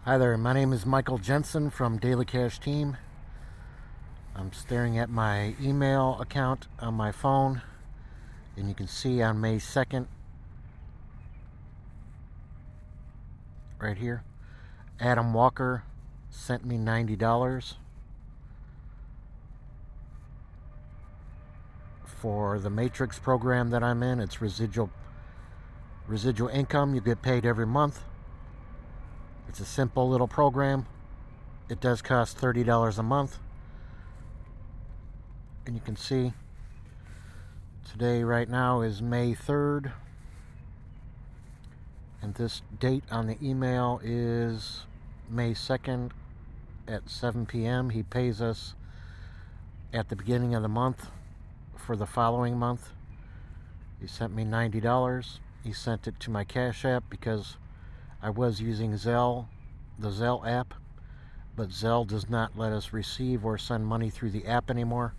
Hi there, my name is Michael Jensen from Daily Cash Team. I'm staring at my email account on my phone, and you can see on May 2nd, right here, Adam Walker sent me $90 for the Matrix program that I'm in. It's residual income. You get paid every month. It's a simple little program. It does cost $30 a month. And you can see today, right now, is May 3rd. And this date on the email is May 2nd at 7 p.m. He pays us at the beginning of the month for the following month. He sent me $90. He sent it to my Cash App because I was using Zelle, the Zelle app, but Zelle does not let us receive or send money through the app anymore.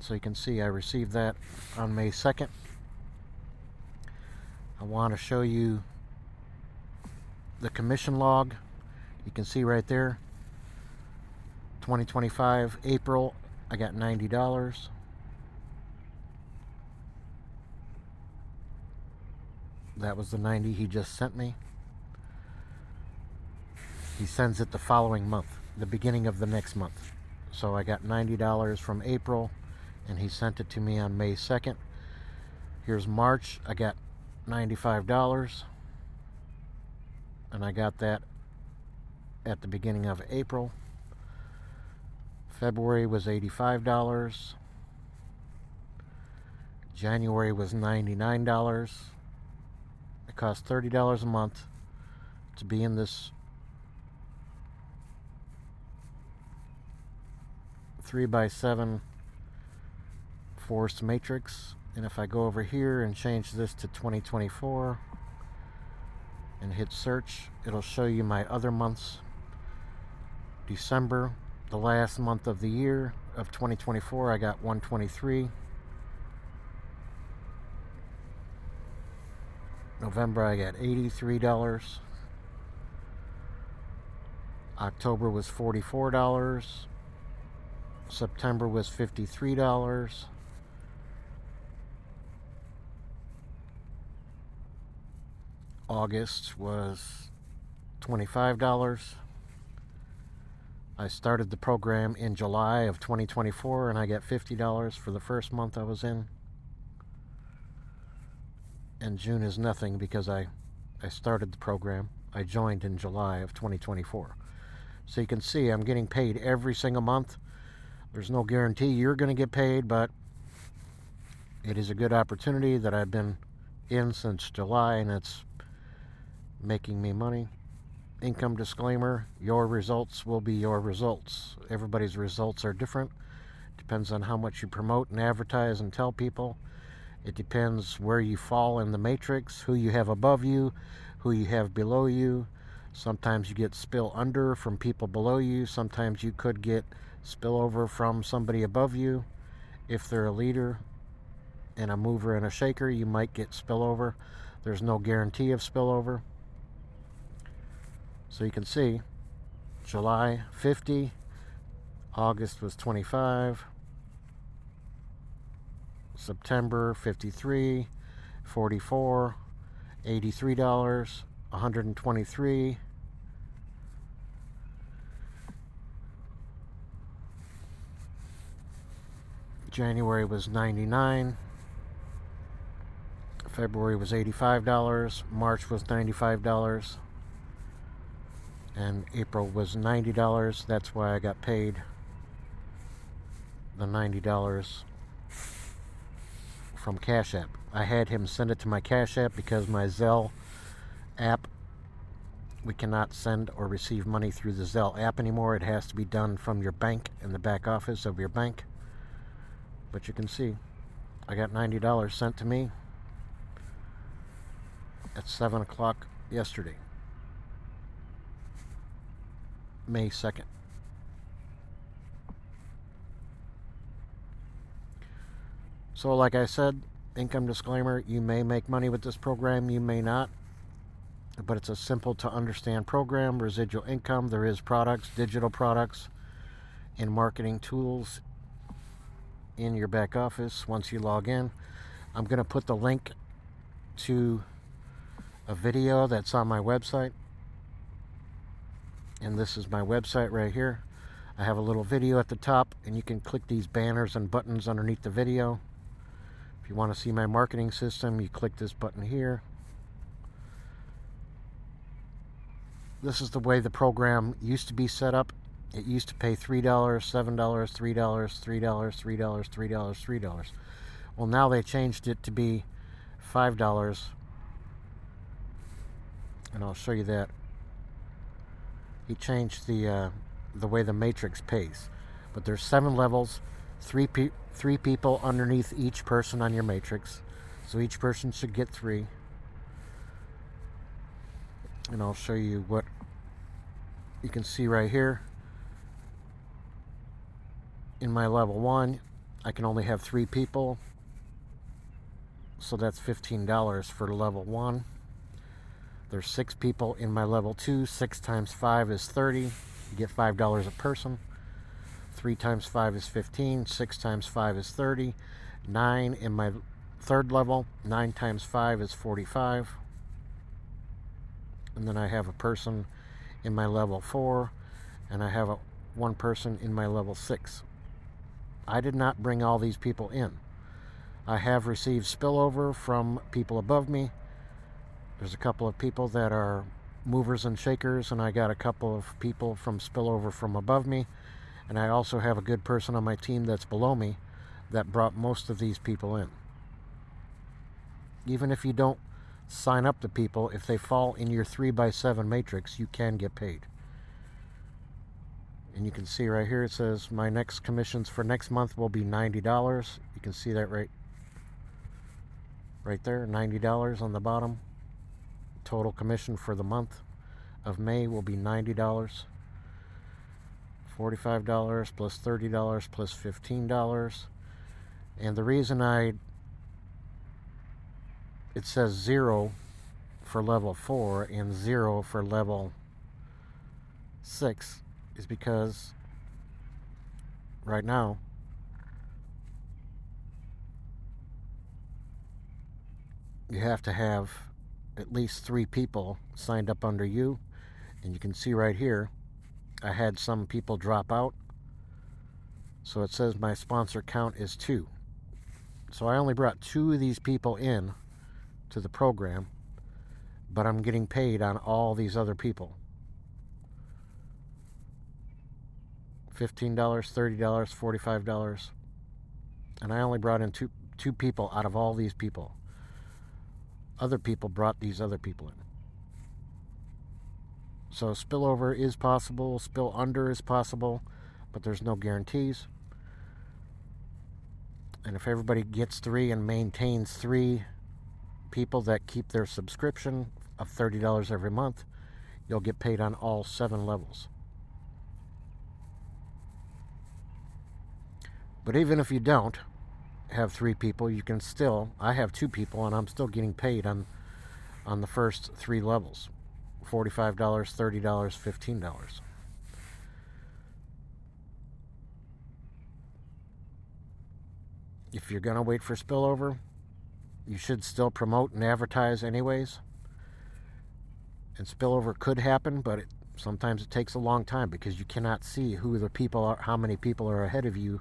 So you can see I received that on May 2nd. I want to show you the commission log. You can see right there, 2025 April, I got $90. That was the 90 he just sent me. He sends it the following month, the beginning of the next month. So I got $90 from April, and he sent it to me on May 2nd. Here's March, I got $95, and I got that at the beginning of April. February was $85. January was $99. It costs $30 a month to be in this 3x7 forced matrix. And if I go over here and change this to 2024 and hit search, it'll show you my other months. December, the last month of the year of 2024, I got $123. November, I got $83. October was $44. September was $53. August was $25. I started the program in July of 2024, and I got $50 for the first month I was in. And June is nothing because I started the program. I joined in July of 2024. So you can see I'm getting paid every single month. There's no guarantee you're going to get paid, but it is a good opportunity that I've been in since July, and it's making me money. Income disclaimer, your results will be your results. Everybody's results are different. Depends on how much you promote and advertise and tell people. It depends where you fall in the matrix, who you have above you, who you have below you. Sometimes you get spill under from people below you. Sometimes you could get spillover from somebody above you. If they're a leader and a mover and a shaker, you might get spillover. There's no guarantee of spillover. So you can see July 50, August was 25, September 53, 44, $83, 123. January was 99. February was $85. March was $95. And April was $90. That's why I got paid the $90 from Cash App. I had him send it to my Cash App because my Zelle app, we cannot send or receive money through the Zelle app anymore. It has to be done from your bank in the back office of your bank. But you can see I got $90 sent to me at 7 o'clock yesterday, May 2nd. So like I said, income disclaimer, you may make money with this program, you may not. but it's a simple to understand program. Residual Income. There is products, digital products, and marketing tools in your back office once you log in. I'm going to put the link to a video that's on my website, and this is my website right here. I have a little video at the top, and you can click these banners and buttons underneath the video. If you want to see my marketing system, you click this button here. This is the way the program used to be set up. It used to pay $3, $7, $3, $3, $3, $3, $3. Well, now they changed it to be $5, and I'll show you that. He changed the way the matrix pays. But there's 7 levels, three people underneath each person on your matrix. So each person should get 3. And I'll show you what you can see right here. In my level 1, I can only have 3 people. So that's $15 for level 1. There's 6 people in my level 2. 6 times 5 is 30. You get $5 a person. 3 times 5 is 15. 6 times 5 is 30. 9 in my 3rd level. 9 times 5 is 45. And then I have a person in my level 4. And I have one person in my level 6. I did not bring all these people in. I have received spillover from people above me. There's a couple of people that are movers and shakers, and I got a couple of people from spillover from above me. And I also have a good person on my team that's below me that brought most of these people in. Even if you don't sign up the people, if they fall in your 3x7 matrix, you can get paid. And you can see right here it says my next commissions for next month will be $90. You can see that right there, $90 on the bottom. Total commission for the month of May will be $90. $45 plus $30 plus $15. And the reason it says 0 for level 4 and 0 for level 6 is because right now you have to have at least 3 people signed up under you. And you can see right here I had some people drop out, so it says my sponsor count is 2. So I only brought 2 of these people in to the program, but I'm getting paid on all these other people. $15, $30, $45. And I only brought in two people out of all these people. Other people brought these other people in. So spillover is possible, spill under is possible, but there's no guarantees. And if everybody gets 3 and maintains 3 people that keep their subscription of $30 every month, you'll get paid on all 7 levels. But even if you don't have 3 people, you can still, I have 2 people and I'm still getting paid on the first 3 levels. $45, $30, $15. If you're going to wait for spillover, you should still promote and advertise anyways. And spillover could happen, but sometimes it takes a long time because you cannot see who the people are, how many people are ahead of you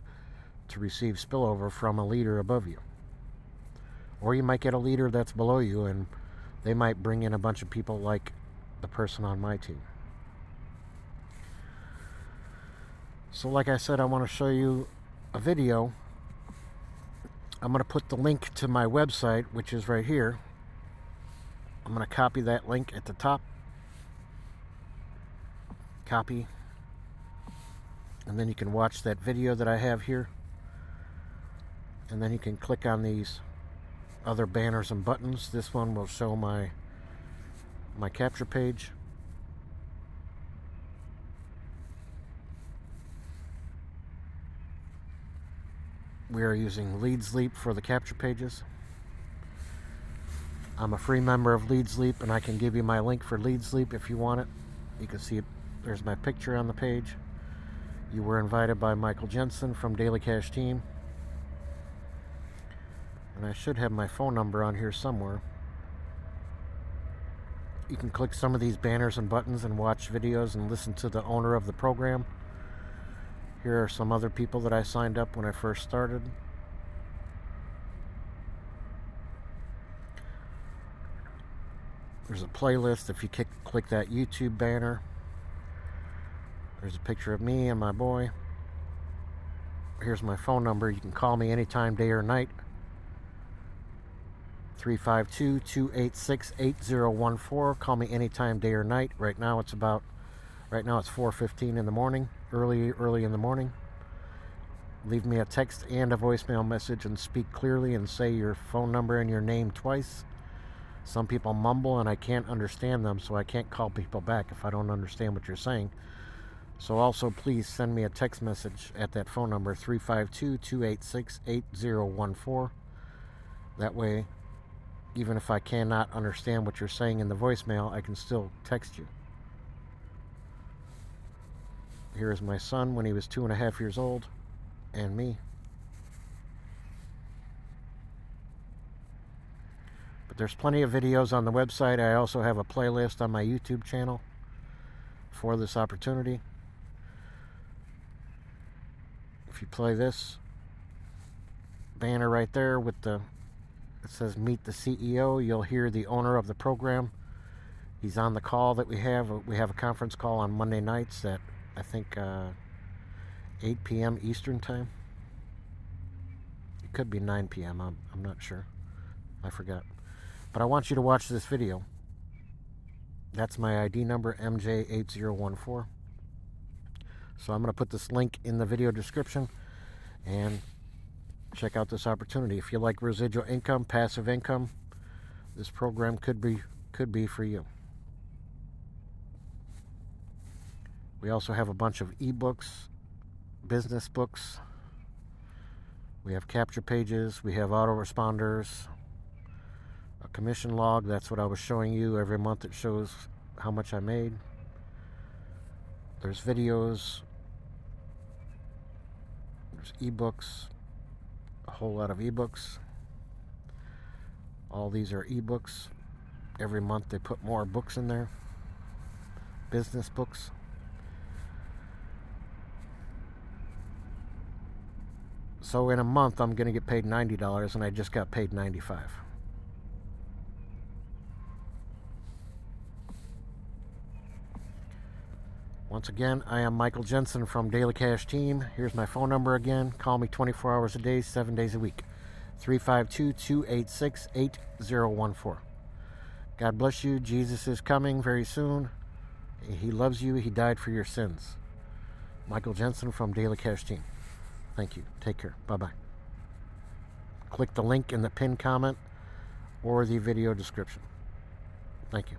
to receive spillover from a leader above you. Or you might get a leader that's below you and they might bring in a bunch of people like the person on my team. So like I said, I want to show you a video. I'm going to put the link to my website, which is right here. I'm going to copy that link at the top. Copy. And then you can watch that video that I have here. And then you can click on these other banners and buttons. This one will show my capture page. We are using LeadsLeap for the capture pages. I'm a free member of LeadsLeap, and I can give you my link for LeadsLeap if you want it. You can see there's my picture on the page. You were invited by Michael Jensen from Daily Cash Team. And I should have my phone number on here somewhere. You can click some of these banners and buttons and watch videos and listen to the owner of the program. Here are some other people that I signed up when I first started. There's a playlist. If you click that YouTube banner, there's a picture of me and my boy. Here's my phone number. You can call me anytime, day or night. 352-286-8014. Call me anytime, day or night. Right now it's 4:15 in the morning, early in the morning. Leave me a text and a voicemail message and speak clearly and say your phone number and your name twice. Some people mumble and I can't understand them, so I can't call people back if I don't understand what you're saying. So also please send me a text message at that phone number, 352-286-8014. That way, even if I cannot understand what you're saying in the voicemail, I can still text you. Here is my son when he was 2.5 years old, and me. But there's plenty of videos on the website. I also have a playlist on my YouTube channel for this opportunity. If you play this banner right there with it says meet the CEO, you'll hear the owner of the program. He's on the call that we have. We have a conference call on Monday nights at, I think, 8 p.m. Eastern time. It could be 9 p.m. I'm not sure. I forgot. But I want you to watch this video. That's my ID number, MJ8014. So I'm going to put this link in the video description and check out this opportunity. If you like residual income, passive income, this program could be for you. We also have a bunch of ebooks, business books. We have capture pages. We have autoresponders. A commission log. That's what I was showing you. Every month it shows how much I made. There's videos. There's ebooks. A whole lot of ebooks. All these are ebooks. Every month they put more books in there. Business books. So in a month I'm going to get paid $90, and I just got paid $95. Once again, I am Michael Jensen from Daily Cash Team. Here's my phone number again. Call me 24 hours a day, 7 days a week. 352-286-8014. God bless you. Jesus is coming very soon. He loves you. He died for your sins. Michael Jensen from Daily Cash Team. Thank you. Take care. Bye-bye. Click the link in the pinned comment or the video description. Thank you.